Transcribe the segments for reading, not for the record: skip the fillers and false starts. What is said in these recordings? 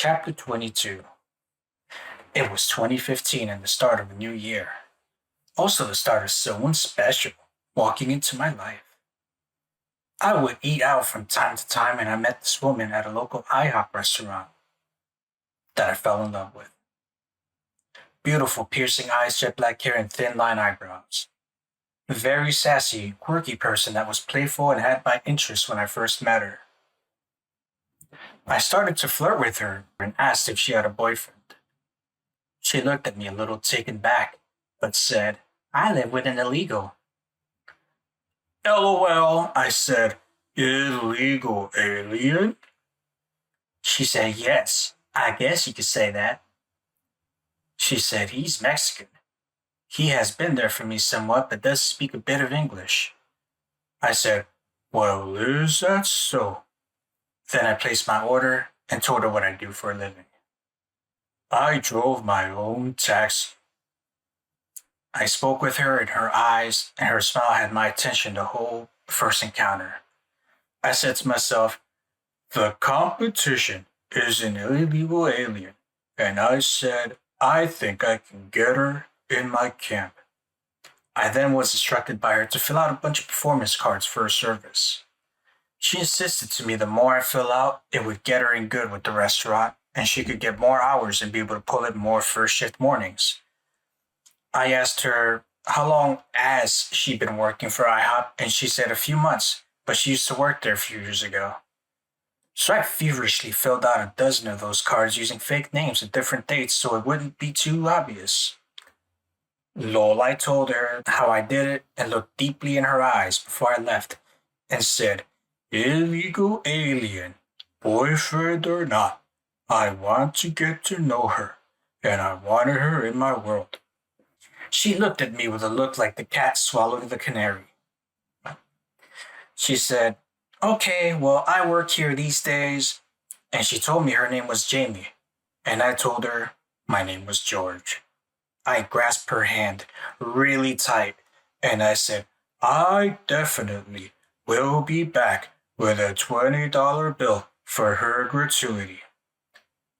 Chapter 22. It was 2015 and the start of a new year. Also the start of someone special walking into my life. I would eat out from time to time and I met this woman at a local IHOP restaurant that I fell in love with. Beautiful piercing eyes, jet black hair, and thin line eyebrows. A very sassy, quirky person that was playful and had my interest when I first met her. I started to flirt with her and asked if she had a boyfriend. She looked at me a little taken back, but said, "I live with an illegal." "LOL," I said. "Illegal alien?" She said, "Yes, I guess you could say that." She said, "He's Mexican. He has been there for me somewhat, but does speak a bit of English." I said, "Well, is that so?" Then I placed my order and told her what I do for a living. I drove my own taxi. I spoke with her in her eyes, and her smile had my attention the whole first encounter. I said to myself, "The competition is an illegal alien," and I said, "I think I can get her in my camp." I then was instructed by her to fill out a bunch of performance cards for her service. She insisted to me the more I fill out, it would get her in good with the restaurant, and she could get more hours and be able to pull in more first shift mornings. I asked her how long has she been working for IHOP, and she said a few months, but she used to work there a few years ago. So I feverishly filled out a dozen of those cards using fake names and different dates so it wouldn't be too obvious. Lol, I told her how I did it and looked deeply in her eyes before I left and said, "Illegal alien, boyfriend or not, I want to get to know her, and I wanted her in my world." She looked at me with a look like the cat swallowing the canary. She said, "Okay, well, I work here these days." And she told me her name was Jamie, and I told her my name was George. I grasped her hand really tight, and I said, "I definitely will be back with a $20 bill for her gratuity."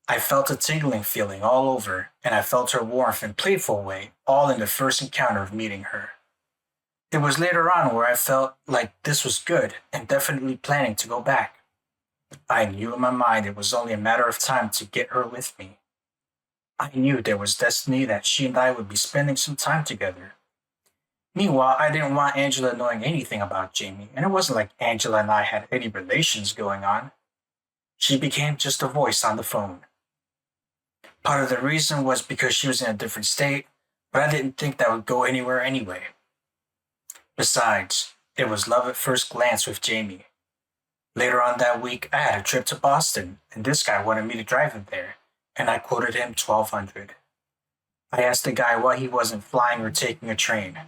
I felt a tingling feeling all over, and I felt her warmth and playful way, all in the first encounter of meeting her. It was later on where I felt like this was good and definitely planning to go back. I knew in my mind it was only a matter of time to get her with me. I knew there was destiny that she and I would be spending some time together. Meanwhile, I didn't want Angela knowing anything about Jamie, and it wasn't like Angela and I had any relations going on. She became just a voice on the phone. Part of the reason was because she was in a different state, but I didn't think that would go anywhere anyway. Besides, it was love at first glance with Jamie. Later on that week, I had a trip to Boston, and this guy wanted me to drive him there, and I quoted him $1,200. I asked the guy why he wasn't flying or taking a train.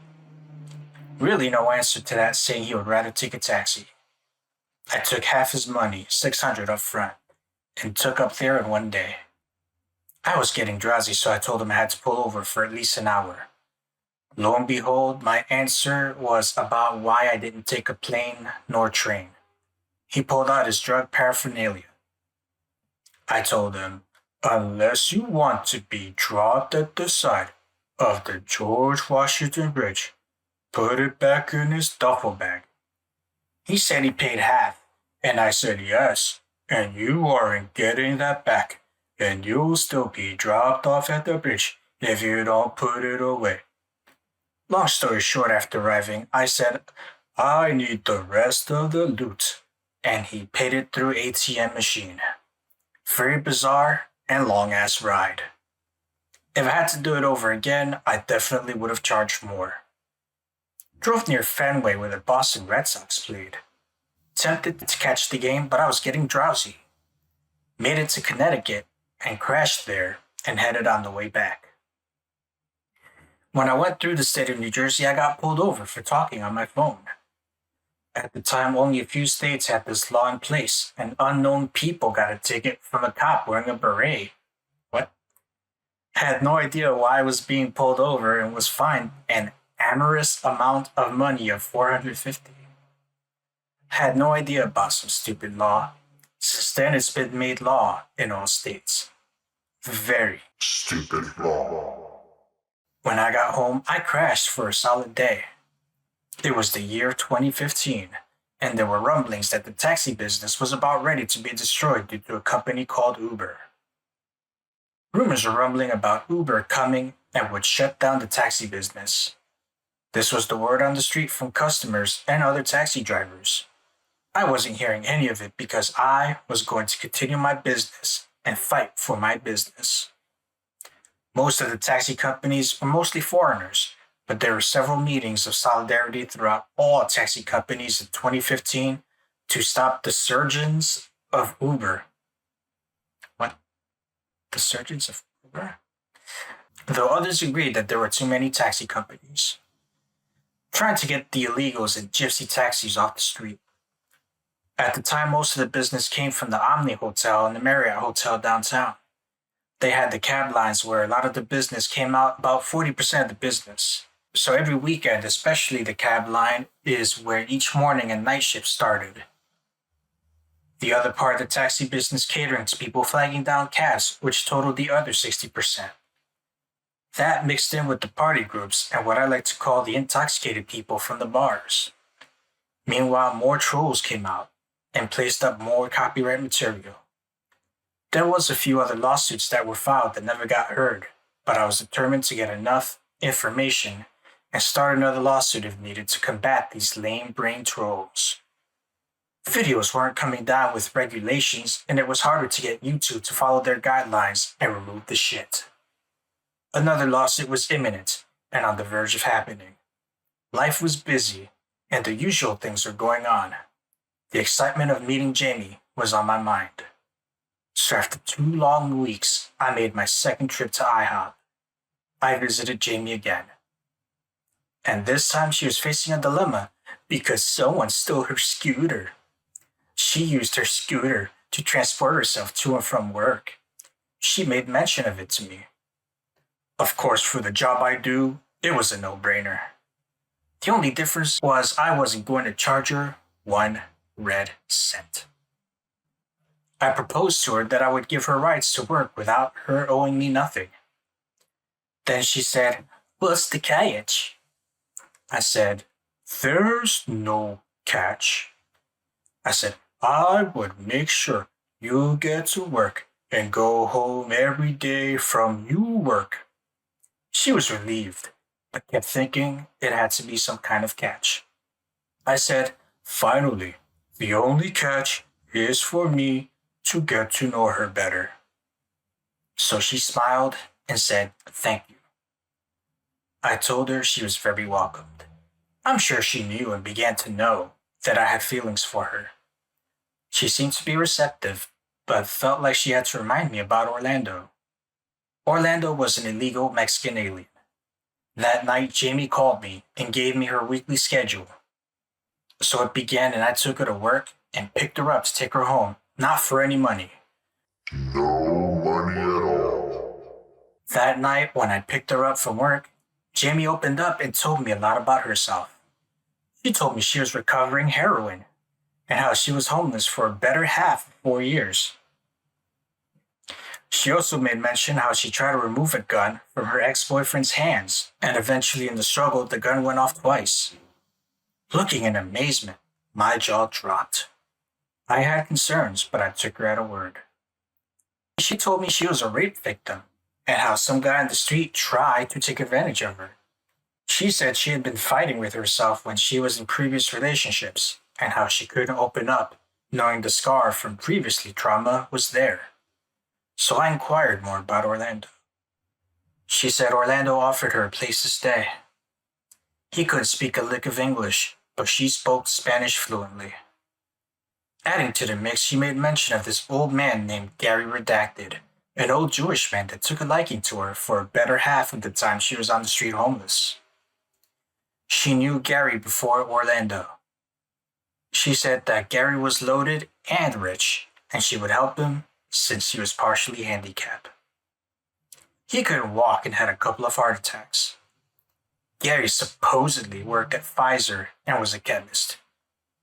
Really no answer to that, saying he would rather take a taxi. I took half his money, $600 up front, and took up there in one day. I was getting drowsy, so I told him I had to pull over for at least an hour. Lo and behold, my answer was about why I didn't take a plane nor train. He pulled out his drug paraphernalia. I told him, "Unless you want to be dropped at the side of the George Washington Bridge, put it back in his duffel bag." He said he paid half, and I said yes, and you aren't getting that back, and you'll still be dropped off at the bridge if you don't put it away. Long story short, after arriving, I said, "I need the rest of the loot," and he paid it through ATM machine. Very bizarre and long-ass ride. If I had to do it over again, I definitely would have charged more. Drove near Fenway where the Boston Red Sox played. Tempted to catch the game, but I was getting drowsy. Made it to Connecticut and crashed there and headed on the way back. When I went through the state of New Jersey, I got pulled over for talking on my phone. At the time, only a few states had this law in place, and unknown people got a ticket from a cop wearing a beret. What? Had no idea why I was being pulled over and was fined an amorous amount of money of $450. Had no idea about some stupid law. Since then, it's been made law in all states. Very Stupid law. When I got home, I crashed for a solid day. It was the year 2015, and there were rumblings that the taxi business was about ready to be destroyed due to a company called Uber. Rumors were rumbling about Uber coming and would shut down the taxi business. This was the word on the street from customers and other taxi drivers. I wasn't hearing any of it because I was going to continue my business and fight for my business. Most of the taxi companies were mostly foreigners, but there were several meetings of solidarity throughout all taxi companies in 2015 to stop the surgence of Uber. What? The surgence of Uber? Though others agreed that there were too many taxi companies, trying to get the illegals and gypsy taxis off the street. At the time, most of the business came from the Omni Hotel and the Marriott Hotel downtown. They had the cab lines where a lot of the business came out, about 40% of the business. So every weekend, especially the cab line, is where each morning and night shift started. The other part of the taxi business catering to people flagging down cabs, which totaled the other 60%. That mixed in with the party groups and what I like to call the intoxicated people from the bars. Meanwhile, more trolls came out and placed up more copyright material. There was a few other lawsuits that were filed that never got heard, but I was determined to get enough information and start another lawsuit if needed to combat these lame-brained trolls. Videos weren't coming down with regulations, and it was harder to get YouTube to follow their guidelines and remove the shit. Another lawsuit was imminent and on the verge of happening. Life was busy, and the usual things were going on. The excitement of meeting Jamie was on my mind. So after 2 long weeks, I made my second trip to IHOP. I visited Jamie again. And this time she was facing a dilemma because someone stole her scooter. She used her scooter to transport herself to and from work. She made mention of it to me. Of course, for the job I do, it was a no-brainer. The only difference was I wasn't going to charge her 1 red cent. I proposed to her that I would give her rides to work without her owing me nothing. Then she said, "What's the catch?" I said, "There's no catch." I said, "I would make sure you get to work and go home every day from your work." She was relieved, but kept thinking it had to be some kind of catch. I said, "Finally, the only catch is for me to get to know her better." So she smiled and said, "Thank you." I told her she was very welcomed. I'm sure she knew and began to know that I had feelings for her. She seemed to be receptive, but felt like she had to remind me about Orlando. Orlando was an illegal Mexican alien. That night, Jamie called me and gave me her weekly schedule. So it began, and I took her to work and picked her up to take her home, not for any money. No money at all. That night, when I picked her up from work, Jamie opened up and told me a lot about herself. She told me she was recovering heroin and how she was homeless for a better half of 4 years. She also made mention how she tried to remove a gun from her ex-boyfriend's hands, and eventually in the struggle the gun went off twice. Looking in amazement, my jaw dropped. I had concerns, but I took her at a word. She told me she was a rape victim, and how some guy in the street tried to take advantage of her. She said she had been fighting with herself when she was in previous relationships, and how she couldn't open up, knowing the scar from previously trauma was there. So I inquired more about Orlando. She said Orlando offered her a place to stay. He couldn't speak a lick of English, but she spoke Spanish fluently. Adding to the mix, she made mention of this old man named Gary Redacted, an old Jewish man that took a liking to her for a better half of the time she was on the street homeless. She knew Gary before Orlando. She said that Gary was loaded and rich, and she would help him since he was partially handicapped. He couldn't walk and had a couple of heart attacks. Gary supposedly worked at Pfizer and was a chemist.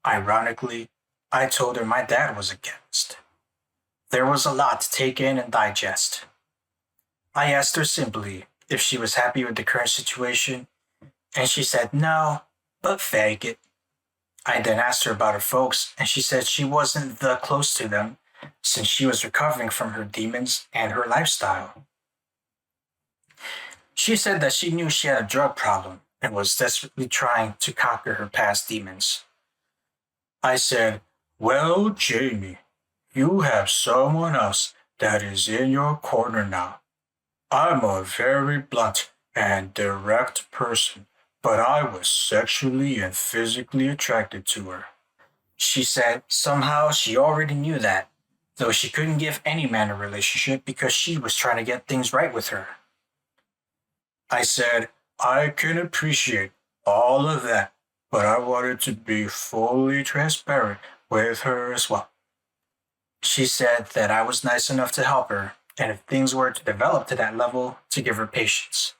Ironically, I told her my dad was a chemist. There was a lot to take in and digest. I asked her simply if she was happy with the current situation, and she said no, but fake it. I then asked her about her folks, and she said she wasn't that close to them since she was recovering from her demons and her lifestyle. She said that she knew she had a drug problem and was desperately trying to conquer her past demons. I said, "Well, Jamie, you have someone else that is in your corner now. I'm a very blunt and direct person, but I was sexually and physically attracted to her." She said somehow she already knew that, though she couldn't give any man a relationship because she was trying to get things right with her. I said, "I can appreciate all of that, but I wanted to be fully transparent with her as well." She said that I was nice enough to help her, and if things were to develop to that level, to give her patience.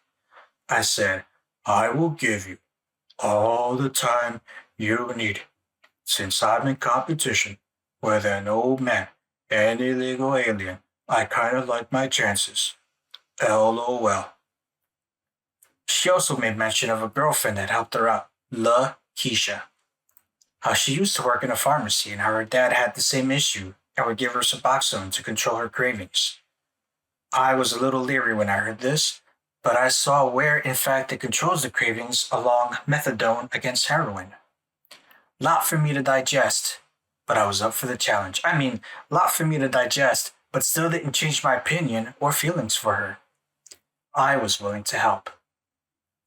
I said, "I will give you all the time you need, since I'm in competition with an old man and illegal alien. I kind of like my chances. LOL." She also made mention of a girlfriend that helped her out, La Keisha. How she used to work in a pharmacy and how her dad had the same issue and would give her Suboxone to control her cravings. I was a little leery when I heard this, but I saw where in fact it controls the cravings along methadone against heroin. Lot for me to digest, but I was up for the challenge. Lot for me to digest, but still didn't change my opinion or feelings for her. I was willing to help.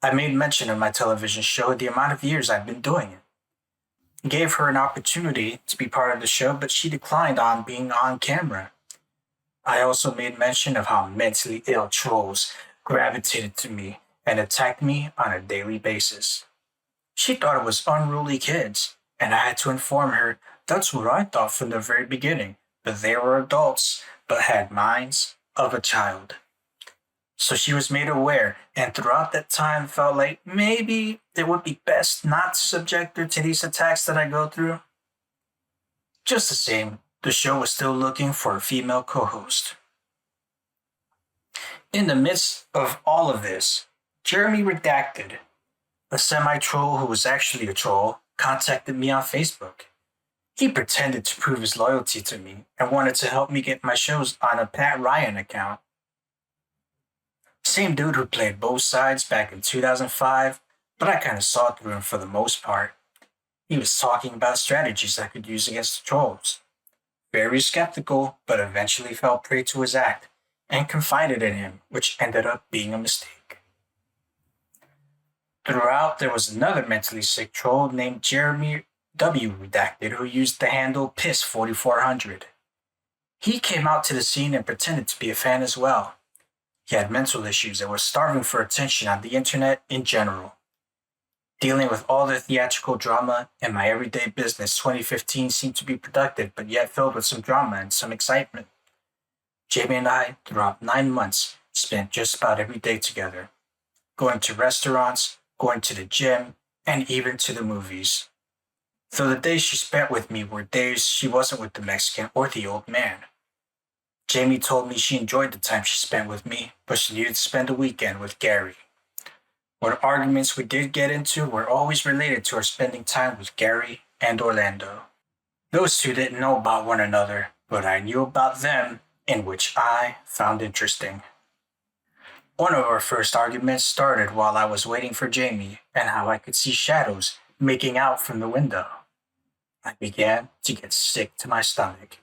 I made mention of my television show the amount of years I've been doing it. Gave her an opportunity to be part of the show, but she declined on being on camera. I also made mention of how mentally ill trolls gravitated to me and attacked me on a daily basis. She thought it was unruly kids, and I had to inform her that's what I thought from the very beginning, but they were adults but had minds of a child. So she was made aware, and throughout that time felt like maybe it would be best not to subject her to these attacks that I go through. Just the same, the show was still looking for a female co-host. In the midst of all of this, Jeremy Redacted, a semi-troll who was actually a troll, contacted me on Facebook. He pretended to prove his loyalty to me and wanted to help me get my shows on a Pat Ryan account. Same dude who played both sides back in 2005, but I kind of saw through him for the most part. He was talking about strategies I could use against the trolls. Very skeptical, but eventually fell prey to his act and confided in him, which ended up being a mistake. Throughout, there was another mentally sick troll named Jeremy W. Redacted who used the handle Piss4400. He came out to the scene and pretended to be a fan as well. He had mental issues and was starving for attention on the internet in general. Dealing with all the theatrical drama in my everyday business, 2015 seemed to be productive but yet filled with some drama and some excitement. Jamie and I, throughout 9 months, spent just about every day together, going to restaurants, going to the gym, and even to the movies. Though the days she spent with me were days she wasn't with the Mexican or the old man. Jamie told me she enjoyed the time she spent with me, but she needed to spend a weekend with Gary. What arguments we did get into were always related to our spending time with Gary and Orlando. Those two didn't know about one another, but I knew about them, in which I found interesting. One of our first arguments started while I was waiting for Jamie and how I could see shadows making out from the window. I began to get sick to my stomach.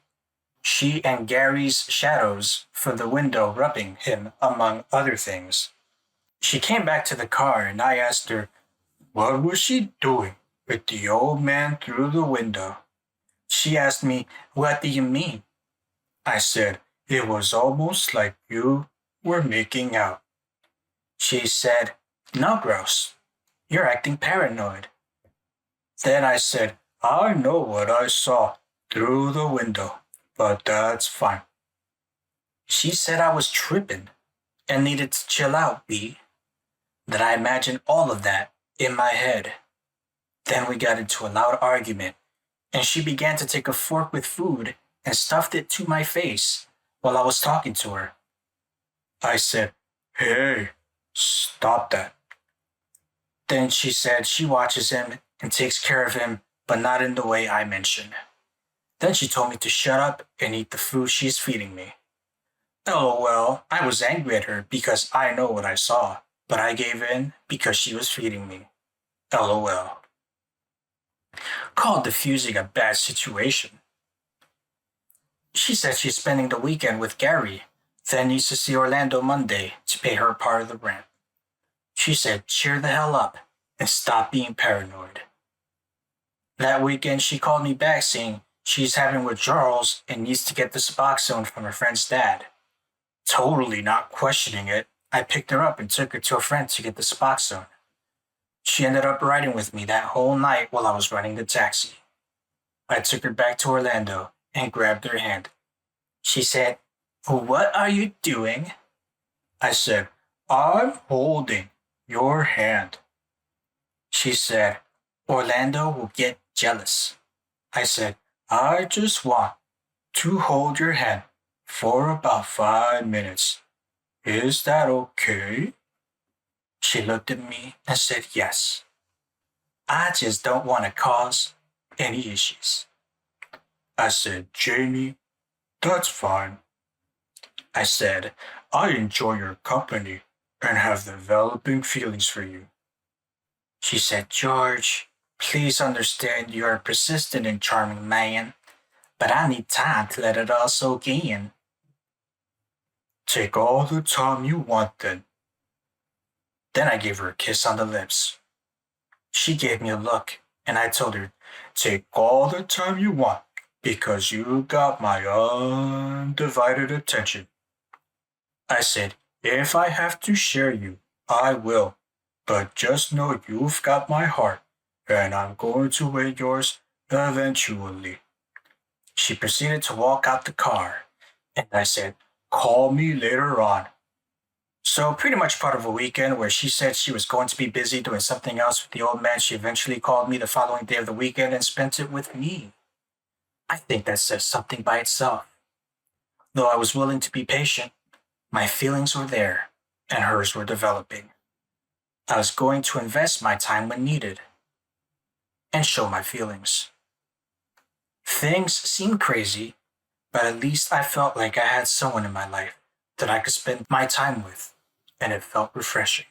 She and Gary's shadows from the window rubbing him, among other things. She came back to the car and I asked her, what was she doing with the old man through the window? She asked me, what do you mean? I said, it was almost like you were making out. She said, no, gross. You're acting paranoid. Then I said, I know what I saw through the window, but that's fine. She said I was tripping and needed to chill out, B. That I imagined all of that in my head. Then we got into a loud argument, and she began to take a fork with food and stuffed it to my face while I was talking to her. I said, "Hey, stop that." Then she said she watches him and takes care of him, but not in the way I mentioned. Then she told me to shut up and eat the food she's feeding me. LOL, I was angry at her because I know what I saw, but I gave in because she was feeding me. LOL. Called diffusing a bad situation. She said she's spending the weekend with Gary, then needs to see Orlando Monday to pay her part of the rent. She said cheer the hell up and stop being paranoid. That weekend she called me back saying she's having withdrawals and needs to get the Suboxone from her friend's dad. Totally not questioning it, I picked her up and took her to a friend to get the Suboxone. She ended up riding with me that whole night while I was running the taxi. I took her back to Orlando and grabbed her hand. She said, "What are you doing?" I said, "I'm holding your hand." She said, "Orlando will get jealous." I said, "I just want to hold your hand for about 5 minutes. Is that okay?" She looked at me and said yes. I just don't want to cause any issues. I said, "Jamie, that's fine." I said, "I enjoy your company and have developing feelings for you." She said, "George, please understand you are a persistent and charming man, but I need time to let it all soak in." "Take all the time you want then." Then I gave her a kiss on the lips. She gave me a look, and I told her, "Take all the time you want, because you got my undivided attention." I said, "If I have to share you, I will, but just know you've got my heart, and I'm going to win yours eventually." She proceeded to walk out the car, and I said, "Call me later on." So pretty much part of a weekend where she said she was going to be busy doing something else with the old man, she eventually called me the following day of the weekend and spent it with me. I think that says something by itself. Though I was willing to be patient, my feelings were there, and hers were developing. I was going to invest my time when needed, and show my feelings. Things seemed crazy, but at least I felt like I had someone in my life that I could spend my time with, and it felt refreshing.